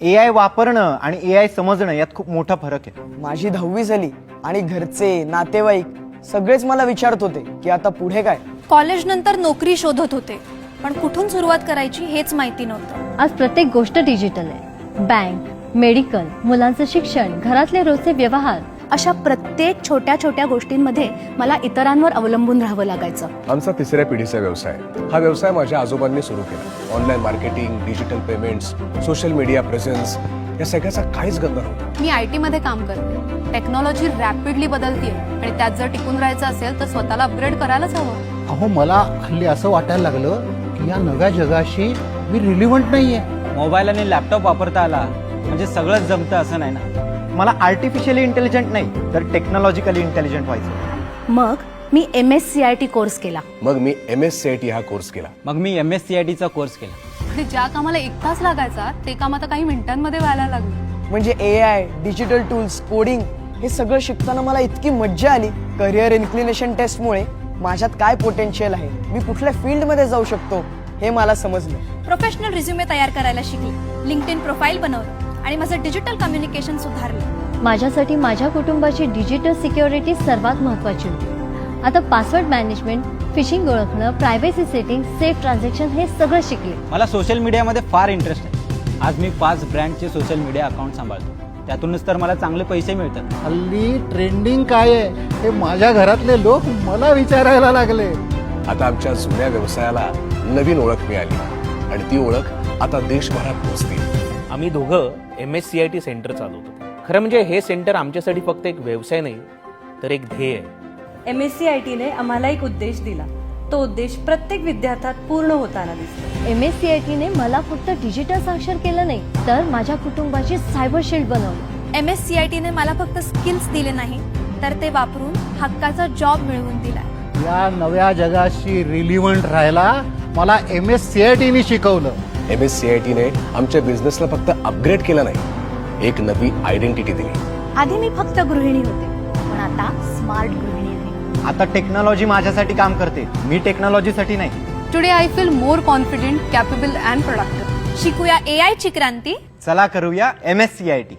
AI वापरणं आणि AI समजणं यात खूप मोठा फरक आहे. माझी 10वी झाली आणि घरचे नातेवाईक सगळेच मला विचारत होते की आता पुढे काय. कॉलेज नंतर नोकरी शोधत होते, पण कुठून सुरुवात करायची हेच माहिती नव्हतं. आज प्रत्येक गोष्ट डिजिटल आहे. बँक, मेडिकल, मुलांचं शिक्षण, घरातले रोजचे व्यवहार, अशा प्रत्येक छोट्या छोट्या गोष्टींमध्ये मला इतरांवर अवलंबून राहावं लागायचं. आमचा तिसऱ्या पिढीचा व्यवसाय. हा व्यवसाय माझ्या आजोबांनी सुरू केला. Online marketing, digital payments, social media presence या सगळ्याचा काहीच गंध नव्हता. मी IT मध्ये काम करते. टेक्नॉलॉजी रॅपिडली बदलतीये आणि त्यात जर टिकून राहायचं असेल तर स्वतःला अपग्रेड करायलाच हवं. अहो, मला हल्ली असं वाटायला लागलं की या नव्या जगाशी मी रिलिव्हंट नाहीये. मोबाईल आणि लॅपटॉप वापरता आला म्हणजे सगळंच जमतं असं नाही ना. मला आर्टिफिशियली इंटेलिजंट नाही तर टेक्नॉलॉजिकली इंटेलिजंट व्हायचं. मग मी MSCIT कोर्स केला. मग मी MSCIT हा कोर्स केला. मग मी MSCIT चा कोर्स केला. आणि ज्या कामाला 1 तास लागायचा ते काम आता काही मिनिटांमध्ये व्हायला लागलं. म्हणजे AI, डिजिटल टूल्स, कोडिंग हे सगळं शिकताना मला इतकी मज्जा आली. करिअर इन्क्लिनेशन टेस्टमुळे माझ्यात काय पोटेन्शियल आहे, मी कुठल्या फील्डमध्ये जाऊ शकतो हे मला समजलं. प्रोफेशनल रिझ्युमे तयार करायला शिकले, LinkedIn प्रोफाईल बनवलं आणि माझं डिजिटल कम्युनिकेशन सुधारलं. माझ्यासाठी माझ्या कुटुंबाची डिजिटल सिक्युरिटी सर्वात महत्त्वाची होती. आता पासवर्ड मॅनेजमेंट, फिशिंग ओळखणं, प्रायव्हसी सेटिंग, सेफ ट्रान्झॅक्शन हे सगळं शिकले. मला सोशल मीडियामध्ये फार इंटरेस्ट आहे. आज मी 5 ब्रँडचे सोशल मीडिया अकाउंट सांभाळतो. त्यातूनच तर मला चांगले पैसे मिळतात. हल्ली ट्रेंडिंग काय आहे हे माझ्या घरातले लोक मला विचारायला लागले. आता आमच्या जुन्या व्यवसायाला नवीन ओळख मिळाली आणि ती ओळख आता देशभरात पोहोचते. आम्ही दोघं MSCIT सेंटर चालवतो. खरं म्हणजे हे सेंटर आमच्यासाठी फक्त एक व्यवसाय नाही तर एक ध्येय आहे. MSCITने आम्हाला एक उद्देश दिला. तो उद्देश प्रत्येक विद्यार्थ्यात पूर्ण होताना दिसतो. MSCITने मला फक्त डिजिटल साक्षर केलं नाही तर माझ्या कुटुंबाची सायबर शील्ड बनवली. MSCITने मला फक्त स्किल्स दिले नाही तर ते वापरून हक्काचा जॉब मिळवून दिला. या नव्या जगाशी रिलिव्हंट राहायला मला MSCITने शिकवलं. MSCITने आमच्या बिझनेसला फक्त अपग्रेड केला नाही, एक नवी आयडेंटिटी दिली. आधी मी फक्त गृहिणी होते, पण आता स्मार्ट गृहिणी आहे. आता टेक्नॉलॉजी माझ्यासाठी काम करते, मी टेक्नॉलॉजीसाठी नाही. Today I feel more confident, capable and productive. शिकूया AI ची क्रांती. चला करूया MSCIT.